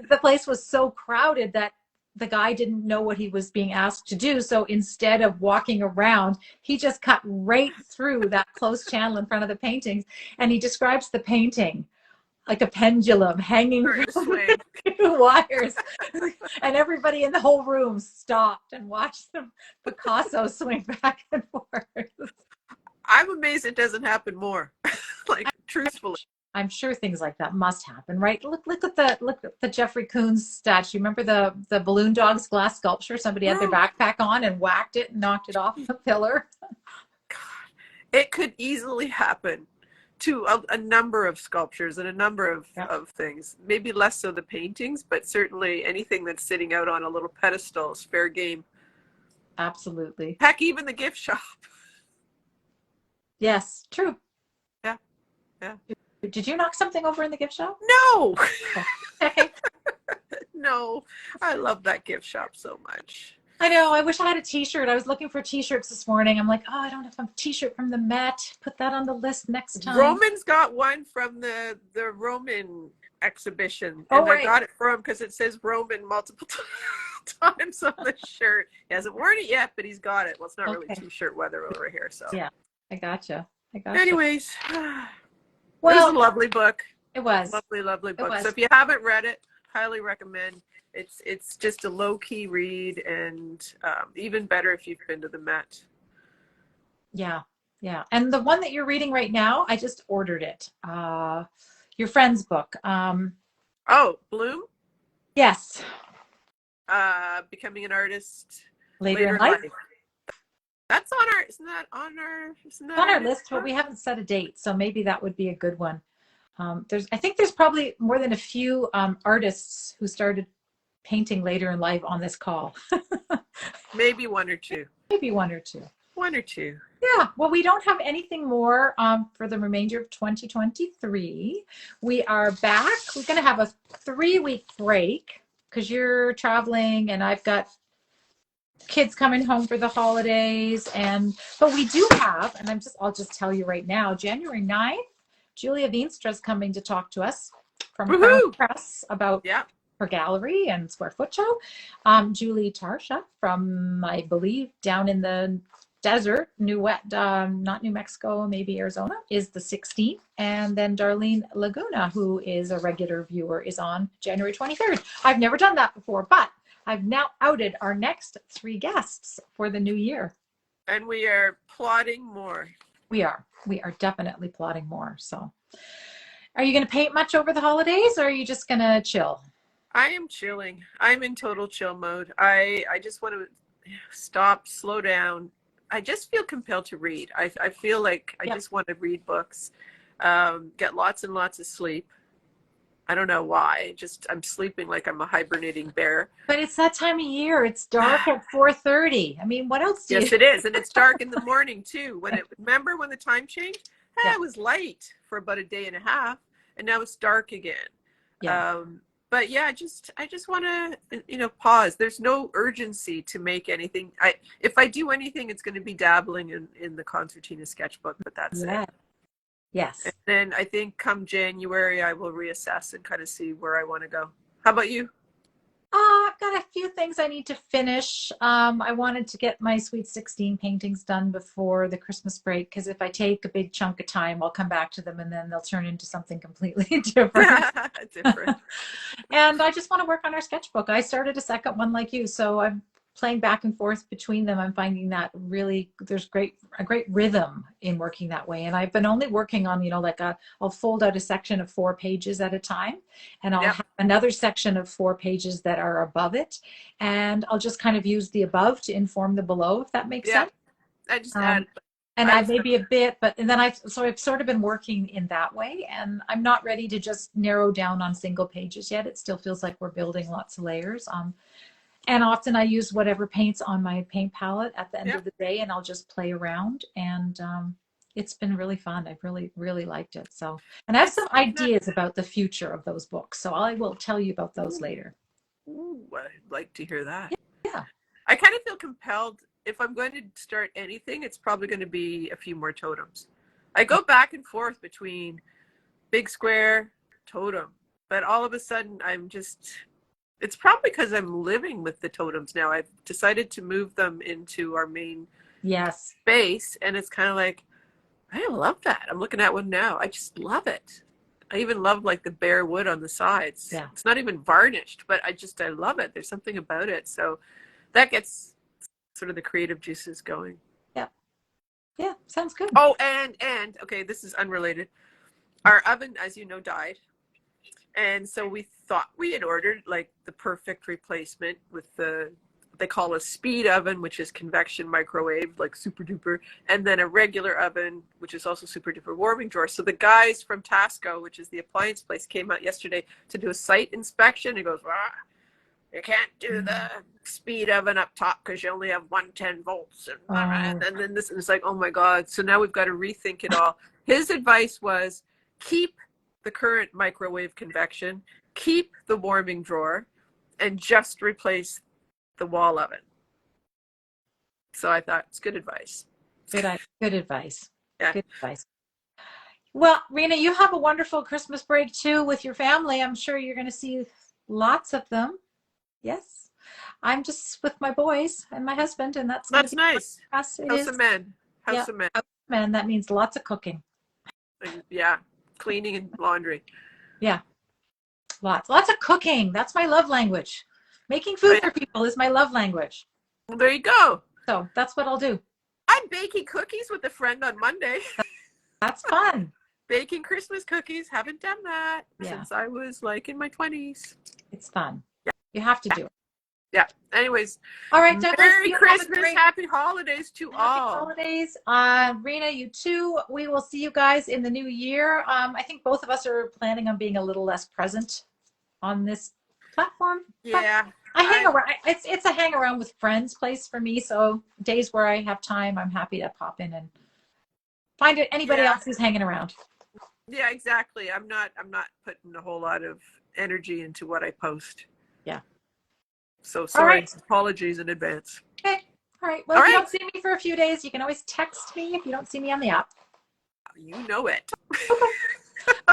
the place was so crowded that the guy didn't know what he was being asked to do. So instead of walking around, he just cut right through that close channel in front of the paintings. And he describes the painting like a pendulum hanging from wires. And everybody in the whole room stopped and watched the Picasso swing back and forth. I'm amazed it doesn't happen more. Like, truthfully. I'm sure things like that must happen, right? Look at the Jeffrey Koons statue. Remember the balloon dog's glass sculpture? Somebody had their backpack on and whacked it and knocked it off the pillar. God, it could easily happen to a number of sculptures and a number of things. Maybe less so the paintings, but certainly anything that's sitting out on a little pedestal is fair game. Absolutely. Heck, even the gift shop. Yes, true. Yeah. Did you knock something over in the gift shop? No. Okay. No, I love that gift shop so much. I know. I wish I had a t-shirt. I was looking for t-shirts this morning. I'm like, oh, I don't have a t-shirt from the Met. Put that on the list next time. Roman's got one from the Roman exhibition, Oh, and I right. got it for him because it says Roman multiple times on the shirt. He hasn't worn it yet, but he's got it. Well, it's not really Okay. t-shirt weather over here, so. Yeah, I gotcha. I gotcha. Anyways, it was Well, a lovely book. it was. Lovely, lovely It book. was. So if you haven't read it, highly recommend. It's just a low-key read, and even better if you've been to the Met. Yeah, yeah. And the one that you're reading right now, I just ordered it. Your friend's book. Oh, Bloom, Yes, Becoming an Artist later in life. That's on our, isn't that on our, isn't that On our list, but we haven't set a date, so maybe that would be a good one. I think there's probably more than a few artists who started painting later in life on this call. Maybe one or two. Maybe one or two. One or two. Yeah, well, we don't have anything more for the remainder of 2023. We are back. We're going to have a 3-week break because you're traveling and I've got kids coming home for the holidays. But we do have, and I'll just tell you right now, January 9th, Julia Veenstra's coming to talk to us from Crown Press about her gallery and square foot show. Julie Tarsha from, I believe, down in the desert, not New Mexico, maybe Arizona, is the 16th. And then Darlene Laguna, who is a regular viewer, is on January 23rd. I've never done that before, but I've now outed our next 3 guests for the new year. And we are plotting more. We are definitely plotting more. So are you going to paint much over the holidays, or are you just going to chill? I am chilling. I'm in total chill mode. I just want to stop, slow down. I just feel compelled to read. I feel like I just want to read books, get lots and lots of sleep. I don't know why. I'm sleeping like I'm a hibernating bear. But it's that time of year. It's dark at 4:30. I mean, what else do you... Yes, it is. And it's dark in the morning, too. Remember when the time changed? It was light for about a day and a half, and now it's dark again. Yeah. But yeah, I just want to, pause. There's no urgency to make anything. If I do anything, it's going to be dabbling in the concertina sketchbook, but that's it. Yes. And then I think come January, I will reassess and kind of see where I want to go. How about you? I've got a few things I need to finish. I wanted to get my Sweet 16 paintings done before the Christmas break, because if I take a big chunk of time, I'll come back to them and then they'll turn into something completely different. And I just want to work on our sketchbook. I started a second one like you, so I'm playing back and forth between them. I'm finding that really there's a great rhythm in working that way. And I've been only working on, I'll fold out a section of 4 pages at a time, and I'll have another section of 4 pages that are above it. And I'll just kind of use the above to inform the below, if that makes sense. I just add. And I maybe a bit, and then I've sort of been working in that way, and I'm not ready to just narrow down on single pages yet. It still feels like we're building lots of layers. And often I use whatever paints on my paint palette at the end of the day, and I'll just play around. And it's been really fun. I've really, really liked it. So, and I have some ideas about the future of those books. So I will tell you about those later. Ooh, I'd like to hear that. Yeah. I kind of feel compelled. If I'm going to start anything, it's probably going to be a few more totems. I go back and forth between big square, totem, but all of a sudden it's probably because I'm living with the totems now. I've decided to move them into our main space, and it's kind of like, I love that. I'm looking at one now. I just love it. I even love like the bare wood on the sides. Yeah. It's not even varnished, but I love it. There's something about it. So that gets sort of the creative juices going. Yeah, sounds good. Oh, and okay, this is unrelated. Our oven, as you know, died. And so we thought we had ordered like the perfect replacement with they call a speed oven, which is convection microwave, like super duper, and then a regular oven, which is also super duper warming drawer. So the guys from Tasco, which is the appliance place, came out yesterday to do a site inspection. He goes, you can't do the speed oven up top because you only have 110 volts. And then this, and it's like, oh my God. So now we've got to rethink it all. His advice was keep the current microwave convection, keep the warming drawer, and just replace the wall oven. So I thought it's good advice. Good advice. Yeah. Good advice. Well, Rena, you have a wonderful Christmas break too with your family. I'm sure you're going to see lots of them. Yes. I'm just with my boys and my husband, and that's going to be nice. us. It House is. of Men. House Yeah. of Men. And that means lots of cooking. And, yeah. Cleaning and laundry. Yeah. Lots of cooking. That's my love language. Making food for people is my love language. Well, there you go. So that's what I'll do. I'm baking cookies with a friend on Monday. That's fun. Baking Christmas cookies. Haven't done that since I was like in my 20s. It's fun. Yeah. You have to do it. Yeah. Anyways. All right, Douglas. Merry Christmas. Happy holidays to all. Happy holidays. Rena, you too. We will see you guys in the new year. I think both of us are planning on being a little less present on this platform. Yeah. I hang around. It's a hang around with friends place for me. So days where I have time, I'm happy to pop in and find anybody else who's hanging around. Yeah, exactly. I'm not putting a whole lot of energy into what I post. Yeah. So sorry. Right. Apologies in advance. Okay. All right. Well, if you don't see me for a few days, you can always text me if you don't see me on the app. You know it.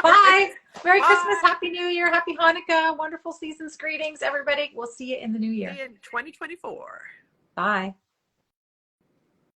Bye. Merry Christmas. Happy New Year. Happy Hanukkah. Wonderful season's greetings, everybody. We'll see you in the new year. See you in 2024. Bye.